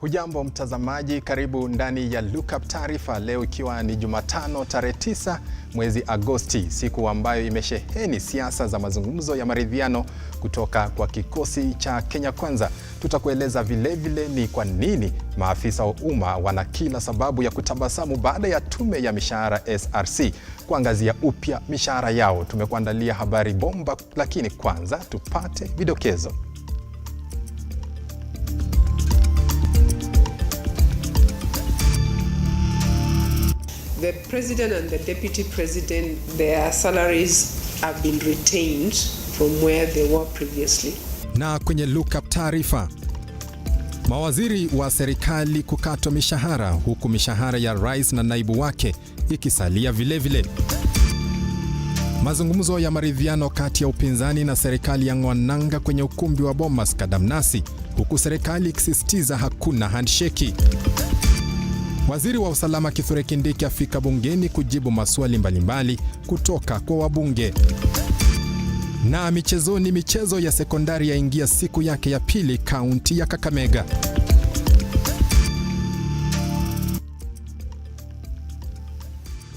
Hujambo mtazamaji, karibu ndani ya Lookup Taarifa leo ikiwa ni Jumatano tarehe 9 mwezi Agosti, siku ambayo imesheheni siasa za mazungumzo ya maridhiano kutoka kwa kikosi cha Kenya Kwanza. Tutakueleza vile ni kwa nini maafisa wa umma wana kila sababu ya kutabasamu baada ya tume ya mishahara SRC kuangazia upya mishahara yao. Tumekuandalia habari bomba, lakini kwanza tupate vidokezo. The president and the deputy president, their salaries have been retained from where they were previously. Na kwenye Lookup Taarifa, mawaziri wa serikali kukatwa mishahara huku mishahara ya rais na naibu wake ikisalia vile. Mazungumzo ya maridhiano kati ya upinzani na serikali ya ngwananga kwenye ukumbi wa Bomas Kadamnasi, huku serikali ikisisitiza hakuna handshake. Waziri wa usalama Kithure Kindiki afika bungeni kujibu maswali mbalimbali kutoka kwa wabunge. Na michezoni, michezo ya sekondari yaingia siku yake ya pili kaunti ya Kakamega.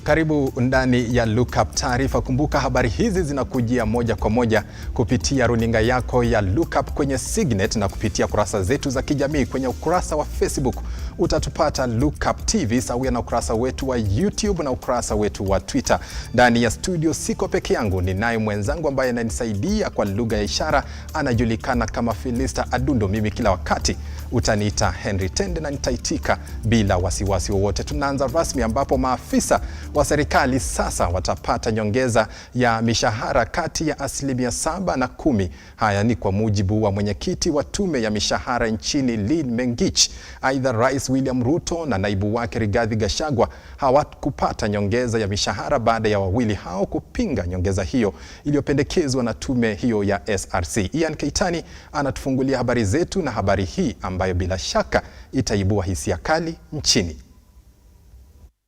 Karibu ndani ya Lookup Taarifa. Kumbuka habari hizi zinakujia moja kwa moja kupitia runinga yako ya Lookup kwenye Signet na kupitia kurasa zetu za kijamii. Kwenye ukurasa wa Facebook utatupata Lookuptv sawia na ukurasa wetu wa YouTube na ukurasa wetu wa Twitter. Ndani ya studio siko peke yangu, ninaye mwenzangu ambaye ananisaidia kwa lugha ya ishara, anajulikana kama Philista Adundo. Mimi kila wakati utaniita Henry Tende na nitaitika bila wasiwasi wowote. Tunaanza rasmi ambapo maafisa wa serikali sasa watapata nyongeza ya mishahara kati ya 7% na 10%. Haya ni kwa mujibu wa mwenyekiti wa tume ya mishahara nchini Lynn Mengich. Aidha, Rais William RUTO na naibu wake Rigathi Gachagua hawakupata nyongeza ya mishahara baada ya wawili hao kupinga nyongeza hiyo iliyopendekezwa na tume hiyo ya SRC. Ian Keitani anatufungulia habari zetu na habari hii ambayo bila shaka itaibua hisia kali nchini.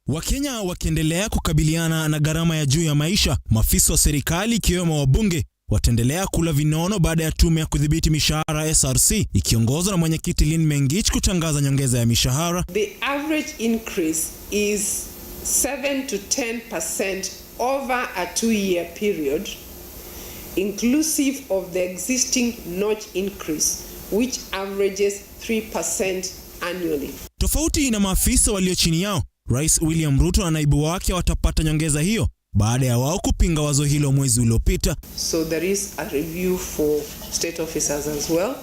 Wakenya wakiendelea kukabiliana na gharama ya juu ya maisha, maafisa wa serikali ikiwemo wabunge wataendelea kula vinono baada ya tume ya kudhibiti mishahara SRC ikiongozwa na mwenyekiti Lynn Mengich kutangaza nyongeza ya mishahara. The average increase is 7 to 10% over a 2-year period, inclusive of the existing notch increase which averages 3% annually. Tofauti na maafisa walio chini yao, Rais William RUTO na naibu wake watapata nyongeza hiyo baada ya wao kupinga wazo hilo mwezi uliopita. So there is a review for state officers as well.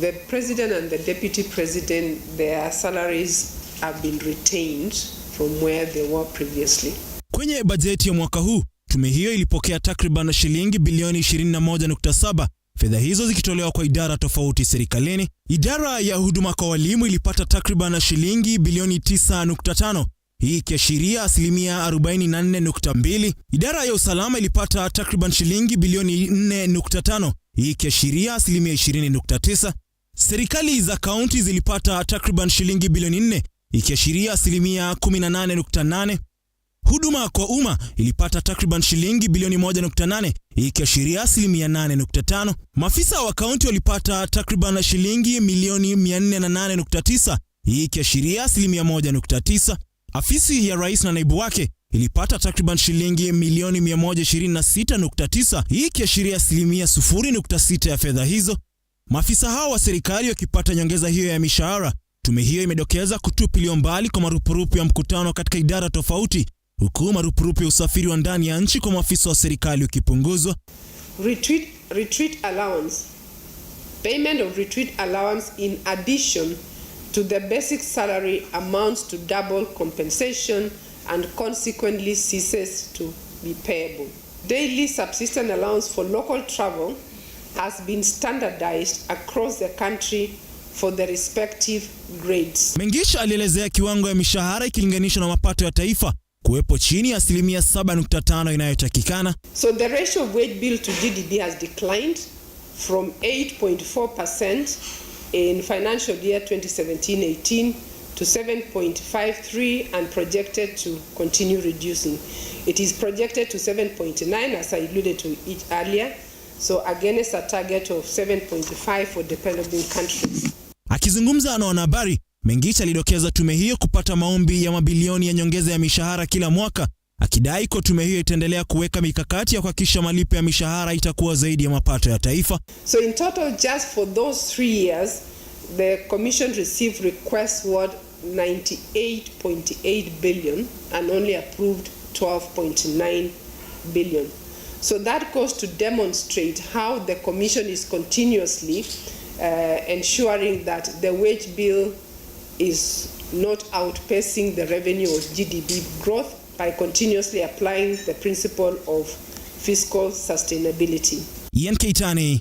The president and the deputy president, their salaries have been retained from where they were previously. Kwenye bajeti ya mwaka huu, tume hiyo ilipokea takriban shilingi bilioni 21.7, fedha hizo zikitolewa kwa idara tofauti serikalini. Idara ya huduma kwa walimu ilipata takriban shilingi bilioni 9.5, hii ikiashiria 44.2%. Idara ya usalama ilipata takriban shilingi bilioni 4.5, hii ikiashiria 20.9%. Serikali za kaunti zilipata takriban shilingi bilioni 4, ikiashiria 18.8%. Huduma kwa umma ilipata takriban shilingi bilioni 1.8, ikiashiria 8.5%. Maafisa wa kaunti walipata takriban shilingi milioni 408.9, ikiashiria 1.9%. Afisi ya rais na naibu wake ilipata takriban shilingi milioni 126.9, ikiashiria 0.6% ya fedha hizo. Maafisa hao wa serikali wakipata nyongeza hiyo ya mishahara, tume hiyo imedokeza kutupiliwa mbali kwa marupurupu ya mkutano katika idara tofauti, huku marupurupu ya usafiri wa ndani ya nchi kwa maafisa wa serikali ukipunguzwa. Retreat allowance. Payment of retreat allowance in addition to the basic salary amounts to double compensation and consequently ceases to be payable. Daily subsistence allowance for local travel has been standardized across the country for the respective grades. Mengich alielezea kiwango ya mishahara ikilinganishwa na mapato ya taifa kuwepo chini ya 7.5% inayotakikana. So the ratio of wage bill to GDP has declined from 8.4% in financial year 2017-18 to 7.53% and projected to continue reducing. It is projected to 7.9% as I alluded to it earlier. So against a target of 7.5% for developing countries. Akizungumza na wanahabari, Mengicha alidokeza tume hiyo kupata maombi ya mabilioni ya nyongeza ya mishahara kila mwaka, akidai kwa tume hiyo itaendelea kuweka mikakati ya kuhakikisha malipo ya mishahara itakuwa zaidi ya mapato ya taifa. So in total, just for those 3 years, the commission received requests worth 98.8 billion and only approved 12.9 billion. So that goes to demonstrate how the commission is continuously ensuring that the wage bill is not outpacing the revenue of GDP growth by continuously applying the principle of fiscal sustainability. Ian Keitani,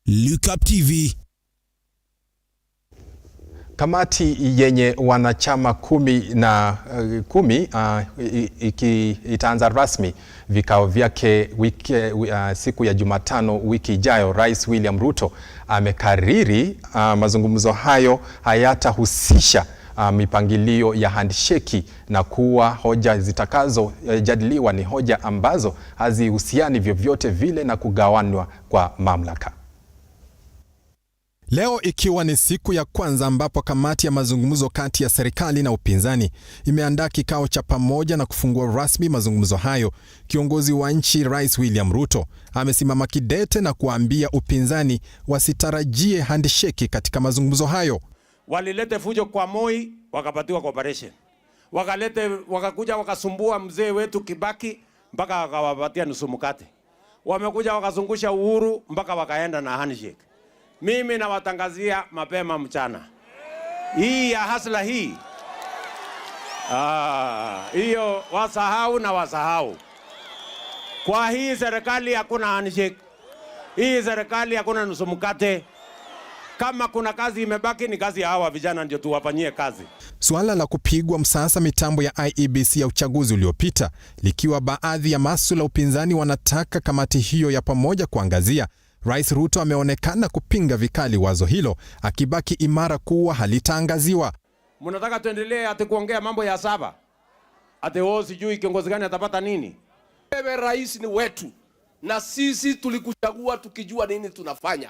Lookuptv. Kamati yenye wanachama 10 itaanza rasmi vikao vyake siku ya Jumatano wiki ijayo. Rais William RUTO amekariri mazungumzo hayo hayatahusisha mipangilio ya handshake na kuwa hoja zitakazojadiliwa ni hoja ambazo hazihusiani vyovyote vile na kugawanwa kwa mamlaka. Leo ikiwa ni siku ya kwanza ambapo kamati ya mazungumzo kati ya serikali na upinzani imeandaa kikao cha pamoja na kufungua rasmi mazungumzo hayo, kiongozi wa nchi Rais William RUTO amesimama kidete na kuambia upinzani wasitarajie handshake katika mazungumzo hayo. Walilete fujo kwa Moi, wakapatiwa cooperation. Wakakuja wakasumbua mzee wetu Kibaki mpaka wakawapatia nusu mkate. Wamekuja wakazungusha Uhuru mpaka wakaenda na handshake. Mimi nawatangazia mapema mchana, hii ya hasla hii, hiyo wasahau. Kwa hii serikali hakuna handshake, hii serikali hakuna nusu mkate. Kama kuna kazi imebaki ni kazi ya hawa vijana, ndio tuwafanyie kazi. Suala la kupigwa msasa mitambo ya IEBC ya uchaguzi uliopita likiwa baadhi ya masuala upinzani wanataka kamati hiyo ya pamoja kuangazia, Rais RUTO ameonekana kupinga vikali wazo hilo, akibaki imara kuwa halitaangaziwa. Mnataka tuendelee ati kuongea mambo ya saba? Ati wao sijui kiongozi gani atapata nini? Wewe rais ni wetu na sisi tulikuchagua tukijua nini tunafanya.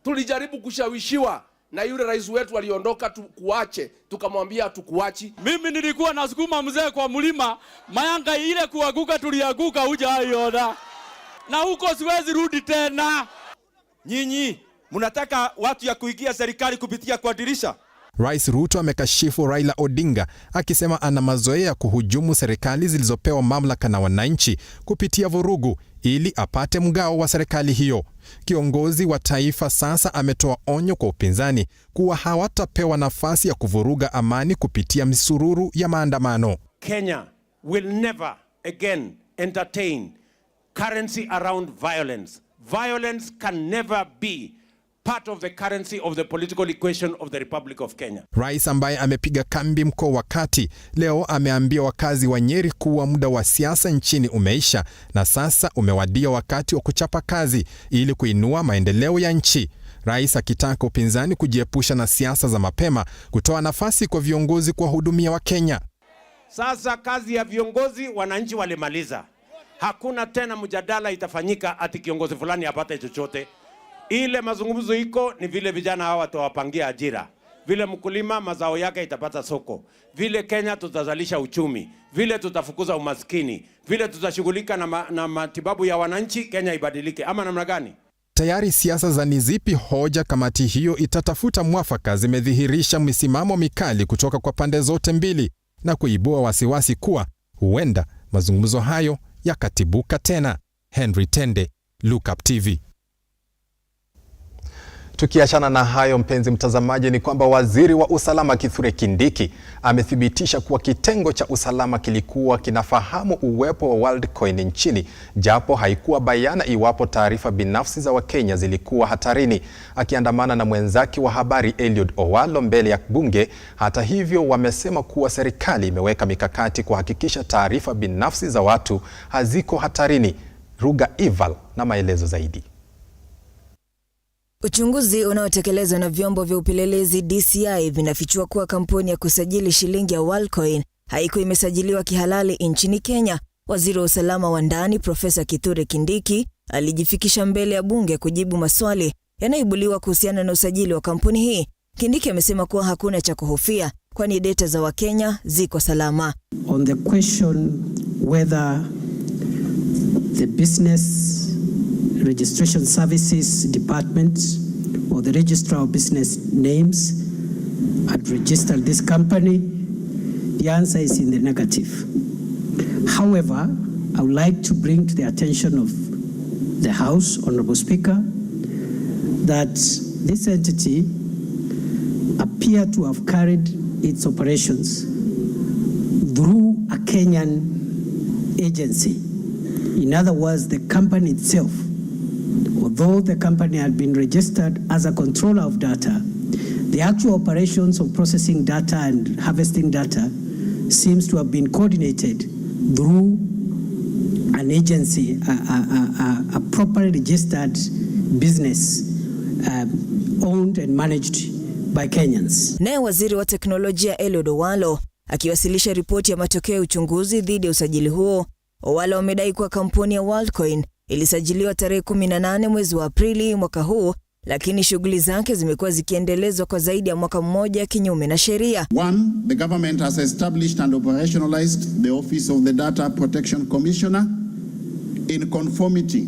Tulijaribu kushawishiwa na yule rais wetu aliondoka tukuache, tukamwambia tukuachi. Mimi nilikuwa nasukuma mzee kwa mlima, mayanga ile kuanguka tulianguka hujaiona. Na huko siwezi rudi tena. Nyinyi mnataka watu ya kuingia serikali kupitia kwa dirisha? Rais RUTO amekashifu Raila Odinga akisema ana mazoea ya kuhujumu serikali zilizopewa mamlaka na wananchi kupitia vurugu ili apate mgao wa serikali hiyo. Kiongozi wa taifa sasa ametoa onyo kwa upinzani kuwa hawatapewa nafasi ya kuvuruga amani kupitia misururu ya maandamano. Kenya will never again entertain currency around violence. Violence can never be part of the currency of the political equation of the Republic of Kenya. Rais ambaye amepiga kambi mkoa wa Kati leo ameambia wakazi wa Nyeri kuwa muda wa siasa nchini umeisha na sasa umewadia wakati wa kuchapa kazi ili kuinua maendeleo ya nchi. Rais akitaka upinzani kujiepusha na siasa za mapema, kutoa nafasi kwa viongozi kuwahudumia wa Kenya. Sasa kazi ya viongozi wananchi walimaliza. Hakuna tena mjadala itafanyika ati kiongozi fulani apate chochote. Ile mazungumzo iko ni vile vijana hawa watawapangia ajira, vile mkulima mazao yake itapata soko, vile Kenya tutazalisha uchumi, vile tutafukuza umaskini, vile tutashughulika na matibabu ya wananchi, Kenya ibadilike. Ama namna gani? Tayari siasa za ni zipi hoja kamati hiyo itatafuta mwafaka zimedhihirisha misimamo mikali kutoka kwa pande zote mbili na kuibua wasiwasi kuwa huenda mazungumzo hayo yakatibuka tena. Henry Tende, Lookuptv. Tukiachana na hayo, mpenzi mtazamaji, ni kwamba waziri wa usalama Kithure Kindiki amethibitisha kuwa kitengo cha usalama kilikuwa kinafahamu uwepo wa Worldcoin nchini, japo haikuwa bayana iwapo taarifa binafsi za Wakenya zilikuwa hatarini. Akiandamana na mwenzake wa habari Eliud Owalo mbele ya bunge, hata hivyo wamesema kuwa serikali imeweka mikakati kuhakikisha taarifa binafsi za watu haziko hatarini. Ruga Ival na maelezo zaidi. Uchunguzi unaotekelezwa na vyombo vya upelelezi DCI vinafichua kuwa kampuni ya kusajili shilingi ya Worldcoin haikuwa imesajiliwa kihalali nchini Kenya. Waziri wa usalama wa ndani Profesa Kithure Kindiki alijifikisha mbele ya bunge kujibu maswali yanayoibuliwa kuhusiana na usajili wa kampuni hii. Kindiki amesema kuwa hakuna cha kuhofia kwani data za Wakenya ziko salama. On the question whether the Business Registration Services Department or the Registrar of Business Names had registered this company, the answer is in the negative. However, I would like to bring to the attention of the House, Honorable Speaker, that this entity appeared to have carried its operations through a Kenyan agency. In other words, the company itself, although the company had been registered as a controller of data, the actual operations of processing data and harvesting data seems to have been coordinated through an agency, a properly registered business owned and managed by Kenyans. Naye waziri wa teknolojia Eliud Owalo akiwasilisha ripoti ya matokeo ya uchunguzi dhidi ya usajili huo, Owalo wamedai kuwa kampuni ya Worldcoin ilisajiliwa tarehe 18 mwezi wa Aprili mwaka huu, lakini shughuli zake zimekuwa zikiendelezwa kwa zaidi ya mwaka mmoja kinyume na sheria. 1. The government has established and operationalized the Office of the Data Protection Commissioner in conformity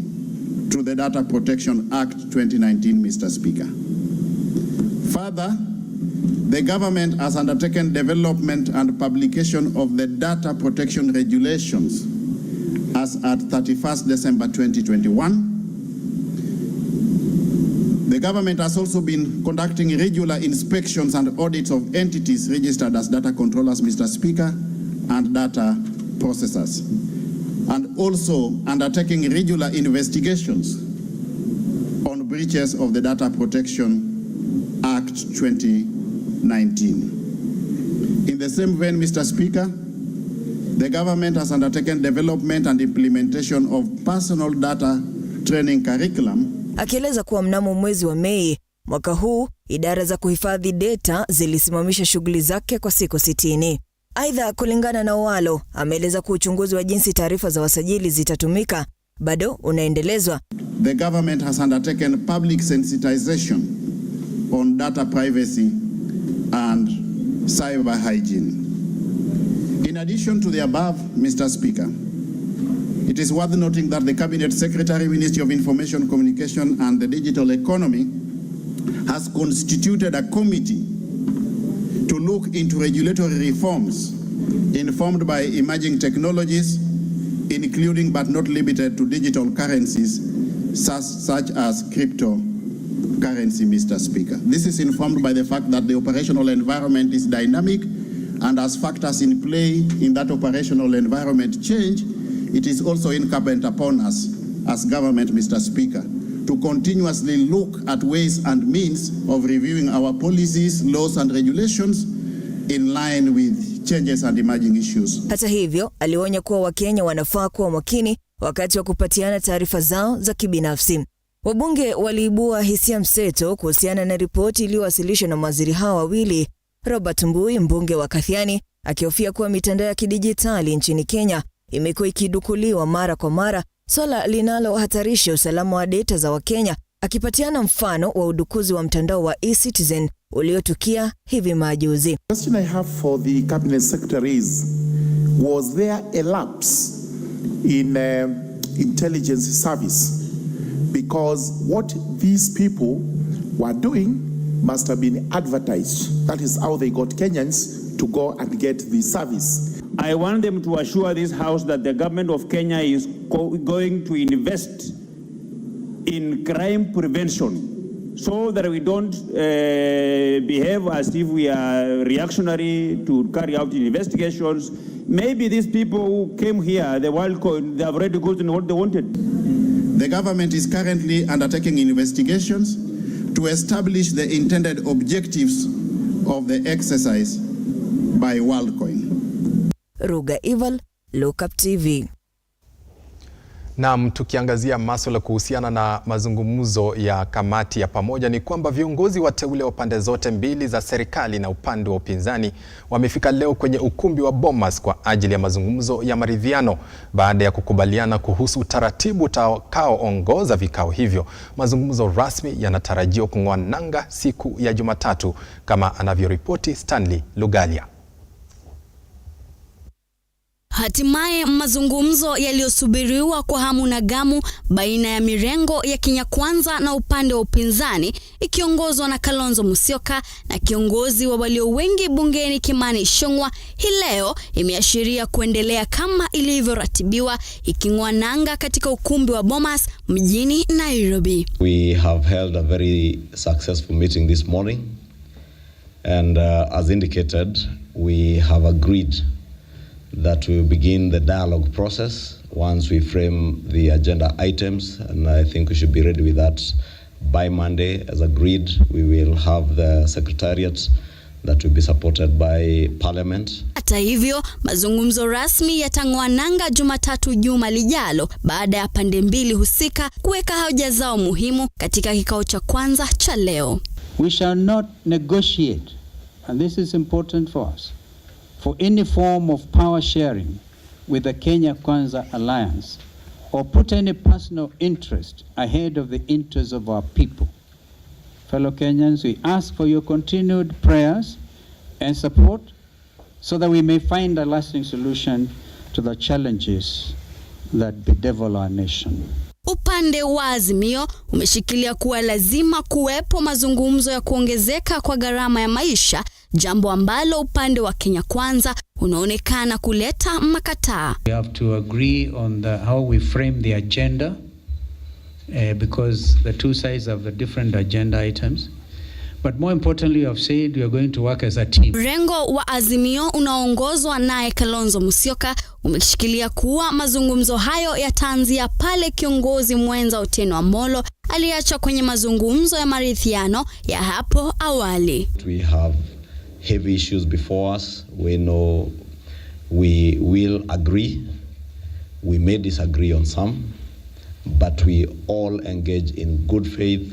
to the Data Protection Act 2019, Mr. Speaker. Further, the government has undertaken development and publication of the data protection regulations as at 31st December 2021. The government has also been conducting regular inspections and audits of entities registered as data controllers, Mr. Speaker, and data processors, and also undertaking regular investigations on breaches of the Data Protection Act 2019. In the same vein, Mr. Speaker, the government has undertaken development and implementation of personal data training curriculum. Akieleza kuwa mnamo mwezi wa Mei mwaka huu, idara za kuhifadhi data zilisimamisha shughuli zake kwa siku 60. Aidha, kulingana na Owalo, ameeleza kuwa uchunguzi wa jinsi taarifa za wasajili zitatumika bado unaendelezwa. The government has undertaken public sensitization on data privacy and cyber hygiene. In addition to the above, Mr. Speaker, it is worth noting that the Cabinet Secretary, Ministry of Information, Communication and the Digital Economy has constituted a committee to look into regulatory reforms informed by emerging technologies, including but not limited to digital currencies such as cryptocurrency, Mr. Speaker. This is informed by the fact that the operational environment is dynamic, and as factors in play in that operational environment change, it is also incumbent upon us as government, Mr. Speaker, to continuously look at ways and means of reviewing our policies, laws and regulations in line with changes and emerging issues. Hata hivyo, alionya kuwa Wakenya wanafaa kuwa makini wakati wa kupatiana taarifa zao za kibinafsi. Wabunge waliibua hisia mseto kuhusiana na ripoti iliyowasilishwa na mawaziri hao wawili. Robert Mbui, mbunge wa Kathiani, akihofia kuwa mitandao ya kidijitali nchini Kenya imekuwa ikidukuliwa mara kwa mara, swala linalohatarisha usalama wa data za Wakenya, akipatiana mfano wa udukuzi wa mtandao wa eCitizen uliotukia hivi majuzi. The question I have for the Cabinet Secretary is, was there a lapse in intelligence service? Because what these people were doing must have been advertised. That is how they got Kenyans to go and get the service. I want them to assure this House that the government of Kenya is going to invest in crime prevention so that we don't behave as if we are reactionary to carry out investigations. Maybe these people who came here, the Worldcoin, they have already gotten what they wanted. The government is currently undertaking investigations to establish the intended objectives of the exercise by Worldcoin. Ruga Ival, Lookuptv. Naam, tukiangazia masuala kuhusiana na mazungumzo ya kamati ya pamoja ni kwamba viongozi wateule wa pande zote mbili za serikali na upande wa upinzani wamefika leo kwenye ukumbi wa Bomas kwa ajili ya mazungumzo ya maridhiano baada ya kukubaliana kuhusu utaratibu utakaoongoza vikao hivyo. Mazungumzo rasmi yanatarajiwa kung'oa nanga siku ya Jumatatu kama anavyoripoti Stanley Lugalia. Hatimaye mazungumzo yaliyosubiriwa kwa hamu na gamu baina ya mirengo ya Kenya Kwanza na upande wa upinzani ikiongozwa na Kalonzo Musyoka na kiongozi wa walio wengi bungeni Kimani Ichung'wah hii leo imeashiria kuendelea kama ilivyoratibiwa iking'oa nanga katika ukumbi wa Bomas mjini Nairobi. We have held a very successful meeting this morning and as indicated we have agreed that we will begin the dialogue process once we frame the agenda items, and I think we should be ready with that by Monday. As agreed, we will have the secretariat that will be supported by Parliament. Hata hivyo, mazungumzo rasmi yatang'oa nanga Jumatatu juma lijalo baada ya pande mbili husika kuweka hoja zao muhimu katika kikao cha kwanza cha leo. We shall not negotiate, and this is important for us, for any form of power sharing with the Kenya Kwanza alliance or put any personal interest ahead of the interests of our people. Fellow Kenyans, we ask for your continued prayers and support so that we may find a lasting solution to the challenges that bedevil our nation. Upande wa Azimio umeshikilia kuwa lazima kuwepo mazungumzo ya kuongezeka kwa gharama ya maisha, jambo ambalo upande wa Kenya Kwanza unaonekana kuleta makataa. We have to agree on how we frame the agenda because the two sides have the different agenda items. But more importantly, we have said we are going to work as a team. Mrengo wa Azimio unaongozwa naye Kalonzo Musyoka umeshikilia kuwa mazungumzo hayo yataanzia pale kiongozi mwenza Otieno Amollo aliacha kwenye mazungumzo ya maridhiano ya hapo awali. We have heavy issues before us. We know we will agree. We may disagree on some, but we all engage in good faith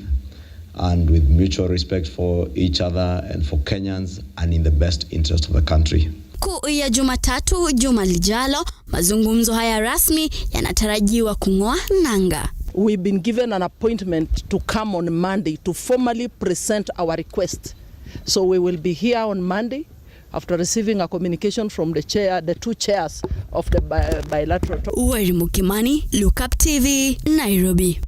and with mutual respect for each other and for Kenyans and in the best interest of the country. Siku ya Jumatatu juma lijalo, mazungumzo haya rasmi yanatarajiwa kung'oa nanga. We've been given an appointment to come on Monday to formally present our request. So we will be here on Monday after receiving a communication from the two chairs of the bilateral. Kimani, Lookuptv, Nairobi.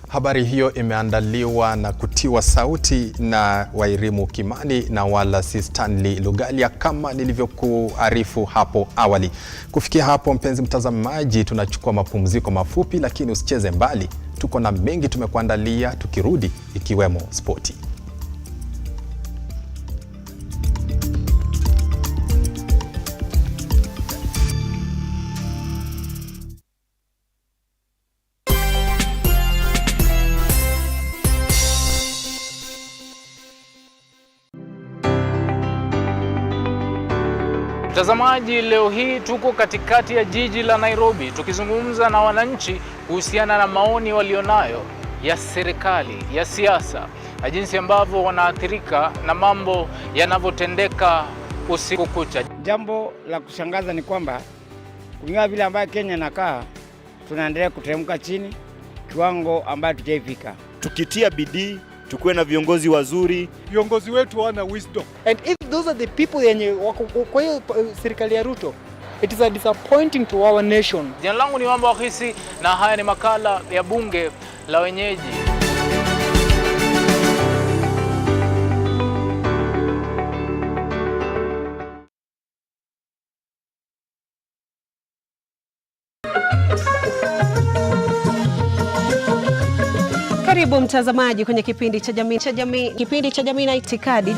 Habari hiyo imeandaliwa na kutiwa sauti na Wairimu Kimani na wala si Stanley Lugalia kama nilivyokuarifu hapo awali. Kufikia hapo mpenzi mtazamaji, tunachukua mapumziko mafupi, lakini usicheze mbali. Tuko na mengi tumekuandalia tukirudi, ikiwemo spoti. Mtazamaji, leo hii tuko katikati ya jiji la Nairobi tukizungumza na wananchi kuhusiana na maoni walionayo ya serikali, ya siasa, na jinsi ambavyo wanaathirika na mambo yanavyotendeka usiku kucha. Jambo la kushangaza ni kwamba kulingana vile ambayo Kenya inakaa, tunaendelea kuteremka chini kiwango ambayo tujaifika. Tukitia bidii, tukuwe na viongozi wazuri. Viongozi wetu wana wisdom. And if those are the people yenye wako kwa hiyo serikali ya RUTO, it is a disappointing to our nation. Jina langu ni Umma Kuongezwa na haya ni makala ya bunge la wenyeji. Karibu mtazamaji kwenye kipindi cha jamii na itikadi.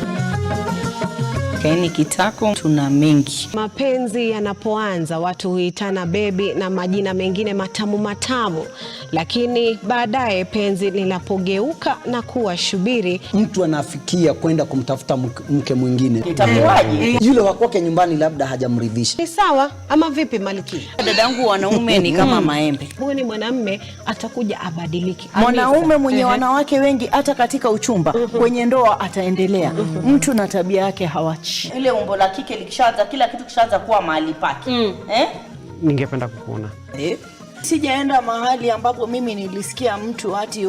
Kaini kitako tuna mengi. Mapenzi yanapoanza watu huitana bebi na majina mengine matamu matamu, lakini baadaye penzi linapogeuka na kuwa shubiri, mtu anafikia kwenda kumtafuta mke mwingine. Itakuwaje? Yule wa kwake nyumbani labda hajamridhisha. Ni sawa ama vipi Maliki? Dadangu, wanaume ni kama maembe. Huyu ni mwanamume atakuja abadiliki. Mwanaume mwenye wanawake wengi hata katika uchumba, kwenye ndoa ataendelea. Mtu na tabia yake hawachi. Ile umbo la kike likishaanza, kila kitu kishaanza kuwa mahali pake. Ningependa kukuona. Sijaenda mahali ambapo mimi nilisikia mtu ati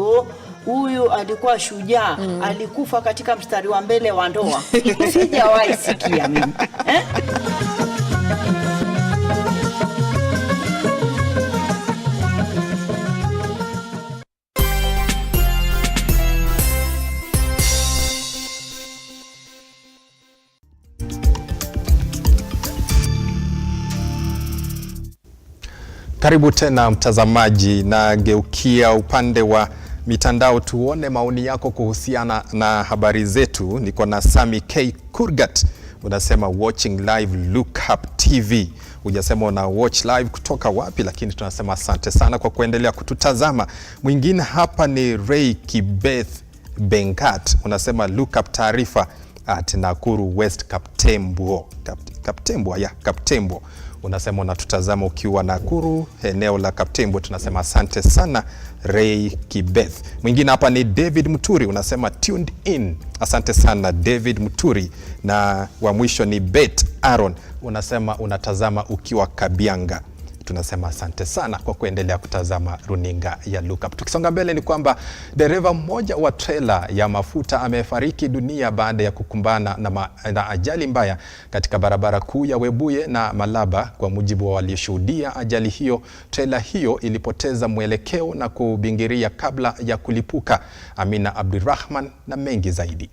huyu alikuwa shujaa, alikufa katika mstari wa mbele wa ndoa. Sijawahi sikia mimi. Karibu tena mtazamaji, na geukia upande wa mitandao tuone maoni yako kuhusiana na habari zetu. Niko na Sami K Kurgat, unasema watching live Lookuptv. Hujasema una watch live kutoka wapi, lakini tunasema asante sana kwa kuendelea kututazama. Mwingine hapa ni Ray Kibeth Bengat, unasema Lookup Taarifa at Nakuru West Kaptembwo. Kaptembwo. Unasema unatutazama ukiwa Nakuru, eneo la Kaptembwo. Tunasema asante sana Ray Kibeth. Mwingine hapa ni David Muturi, unasema tuned in. Asante sana David Muturi. Na wa mwisho ni Bet Aaron, unasema unatazama ukiwa Kabianga. Tunasema asante sana kwa kuendelea kutazama runinga ya Lookup. Tukisonga mbele ni kwamba dereva mmoja wa trailer ya mafuta amefariki dunia baada ya kukumbana na ajali mbaya katika barabara kuu ya Webuye na Malaba. Kwa mujibu wa walioshuhudia ajali hiyo, trailer hiyo ilipoteza mwelekeo na kubingiria kabla ya kulipuka. Amina Abdurrahman na mengi zaidi.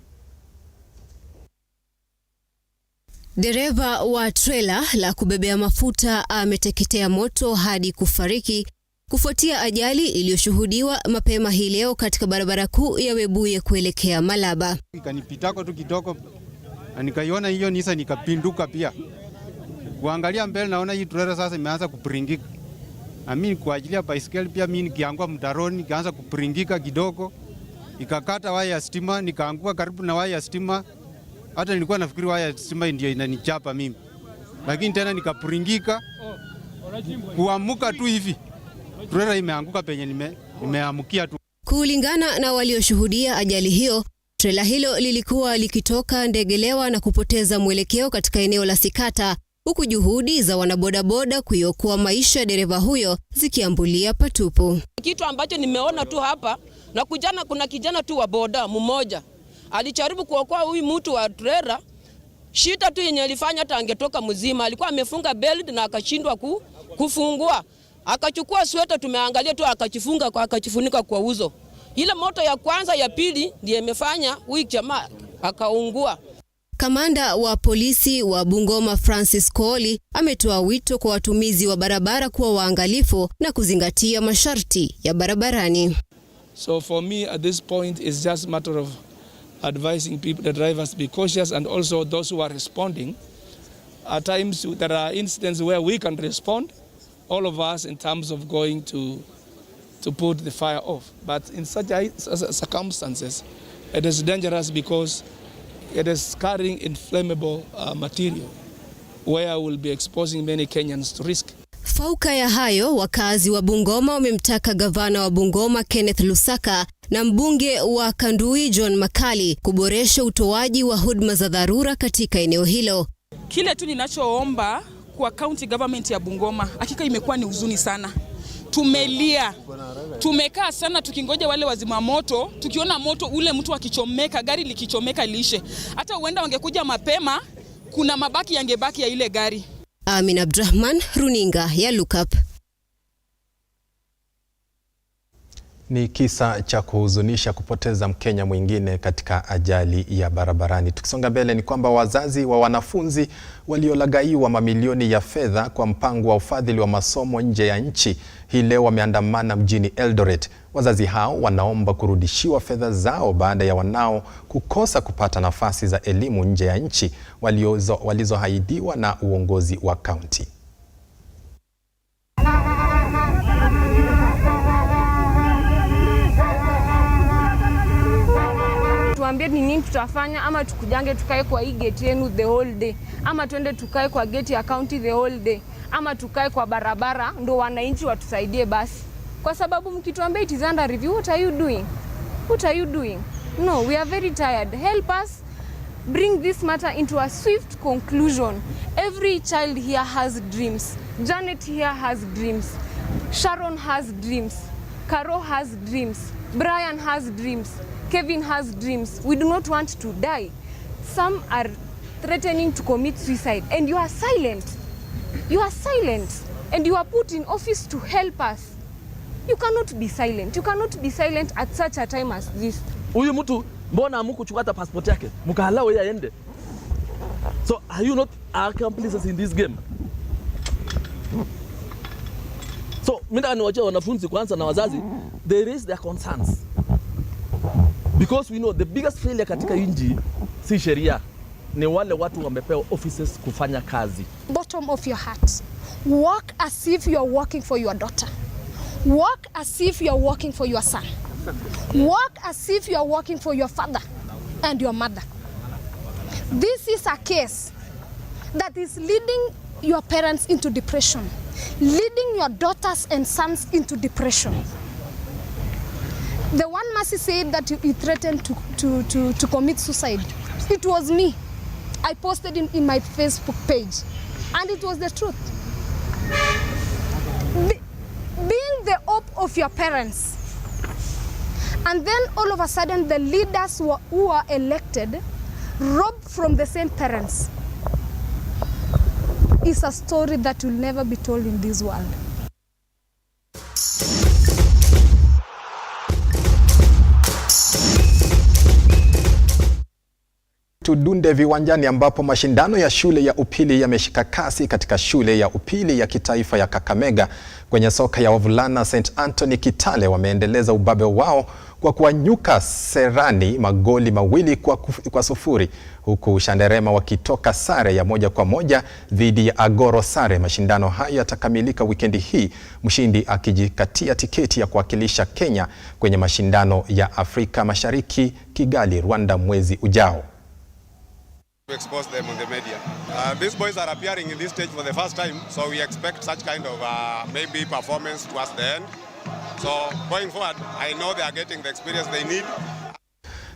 Dereva wa trailer la kubebea mafuta ameteketea moto hadi kufariki kufuatia ajali iliyoshuhudiwa mapema hii leo katika barabara kuu ya Webuye kuelekea Malaba. Ikanipitako tu kidogo na nikaiona hiyo Nisa nikapinduka pia. Kuangalia mbele naona hii trailer sasa imeanza kupringika. Na mimi kwa ajili ya baisikeli pia mimi nikiangua mtaroni nikaanza kupringika kidogo. Ikakata waya ya stima, nikaangua karibu na waya ya stima. Hata nilikuwa nafikiri waya ya stima ndio inanichapa mimi. Lakini tena nikapringika. Kuamuka tu hivi. Trailer imeanguka penye nimeamukia tu. Kulingana na walioshuhudia ajali hiyo, trailer hilo lilikuwa likitoka Ndegelewa na kupoteza mwelekeo katika eneo la Sikata, huku juhudi za wanabodaboda kuiokoa maisha ya dereva huyo zikiambulia patupu. Kitu ambacho nimeona tu hapa na kuna kijana tu wa boda mmoja alijaribu kuokoa huyu mtu wa trailer. Shida tu yenye alifanya hata angetoka mzima, alikuwa amefunga belt na akashindwa kufungua. Akachukua sweta, tumeangalia tu akajifunika kwa uso. Ile moto ya kwanza ya pili ndiye imefanya huyu jamaa akaungua. Kamanda wa polisi wa Bungoma Francis Koli ametoa wito kwa watumizi wa barabara kuwa waangalifu na kuzingatia masharti ya barabarani. So for me at this point it's just a matter of advising people, the drivers, be cautious, and also those who are responding. At times there are incidents where we can respond, all of us, in terms of going to put the fire off. But in such circumstances, it is dangerous because it is carrying inflammable material where we'll be exposing many Kenyans to risk. Fauka ya hayo, wakazi wa Bungoma wamemtaka gavana wa Bungoma Kenneth Lusaka na mbunge wa Kandui John Makali kuboresha utoaji wa huduma za dharura katika eneo hilo. Kile tu ninachoomba kwa county government ya Bungoma, hakika imekuwa ni huzuni sana. Tumelia, tumekaa sana tukingoja wale wazima moto, tukiona moto ule mtu akichomeka, gari likichomeka lishe. Hata huenda wangekuja mapema, kuna mabaki yangebaki ya ile gari. Amina Abdurrahman, runinga ya Lookup. Ni kisa cha kuhuzunisha kupoteza Mkenya mwingine katika ajali ya barabarani. Tukisonga mbele ni kwamba wazazi wa wanafunzi waliolagaiwa mamilioni ya fedha kwa mpango wa ufadhili wa masomo nje ya nchi hii leo wameandamana mjini Eldoret. Wazazi hao wanaomba kurudishiwa fedha zao baada ya wanao kukosa kupata nafasi za elimu nje ya nchi walizoahidiwa na uongozi wa kaunti. Tuambie ni nini tutafanya, ama tukujange tukae kwa hii gate yenu the whole day, ama tuende tukae kwa gate ya county the whole day, ama tukae kwa barabara ndo wananchi watusaidie basi. Kwa sababu mkituambia it is under review, what are you doing? What are you doing? No, we are very tired. Help us bring this matter into a swift conclusion. Every child here has dreams. Janet here has dreams. Sharon has dreams. Caro has dreams. Brian has dreams. Kevin has dreams. We do not want to die. Some are threatening to commit suicide, and you are silent. You are silent, and you are put in office to help us. You cannot be silent. You cannot be silent at such a time as this. Huyu mtu mbona hamukuchukua hata passport yake mkahalao yeye aende? So are you not accomplices in this game? So mimi niwaachie wanafunzi kwanza na wazazi, they raise their concerns. Because we know the biggest failure katika nchi si sheria, ni wale watu wamepewa offices kufanya kazi. Bottom of your heart, work as if you are working for your daughter. Work as if you are working for your son. Work as if you are working for your father and your mother. This is a case that is leading your parents into depression, leading your daughters and sons into depression. The one Mercy said that he threatened to commit suicide. It was me. I posted in my Facebook page, and it was the truth. Being the hope of your parents, and then all of a sudden the leaders who are elected robbed from the same parents, is a story that will never be told in this world. Tudunde viwanjani ambapo mashindano ya shule ya upili yameshika kasi katika shule ya upili ya kitaifa ya Kakamega. Kwenye soka ya wavulana, St. Anthony Kitale wameendeleza ubabe wao kwa kuwanyuka Serani magoli mawili kwa sufuri, huku Shanderema wakitoka sare ya 1-1 dhidi ya Agoro Sare. Mashindano haya yatakamilika wikendi hii, mshindi akijikatia tiketi ya kuwakilisha Kenya kwenye mashindano ya Afrika Mashariki Kigali, Rwanda mwezi ujao. To expose them on the media. These boys are appearing in this stage for the first time, so we expect such kind of maybe performance towards the end. So going forward, I know they are getting the experience they need.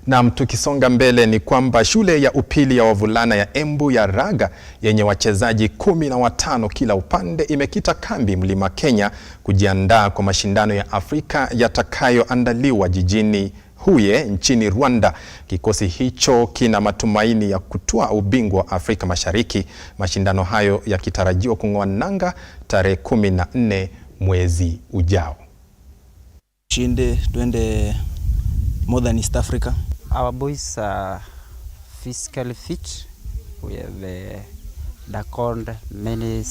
Na tukisonga mbele ni kwamba shule ya upili ya wavulana ya Embu ya Raga yenye wachezaji 15 kila upande imekita kambi Mlima Kenya kujiandaa kwa mashindano ya Afrika yatakayoandaliwa jijini Huye nchini Rwanda. Kikosi hicho kina matumaini ya kutoa ubingwa wa Afrika Mashariki, mashindano hayo yakitarajiwa kung'oa nanga tarehe 14 mwezi ujao. Shinde twende more than East Africa. Our boys are physically fit. We have undergone many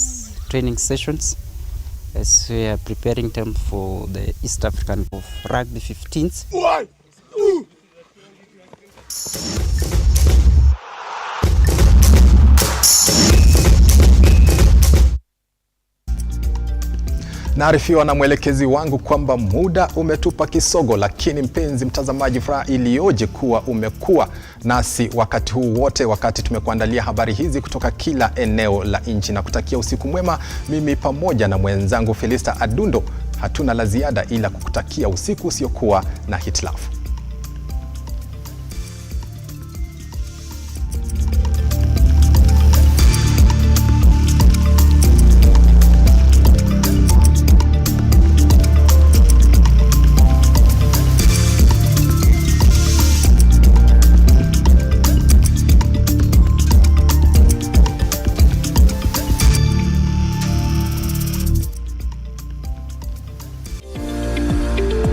training sessions as we are preparing them for the East African of Rugby 15th. Naarifiwa na mwelekezi wangu kwamba muda umetupa kisogo, lakini mpenzi mtazamaji, furaha iliyoje kuwa umekuwa nasi wakati huu wote, wakati tumekuandalia habari hizi kutoka kila eneo la nchi, na kutakia usiku mwema. Mimi pamoja na mwenzangu Felista Adundo hatuna la ziada ila kukutakia usiku usiokuwa na hitilafu.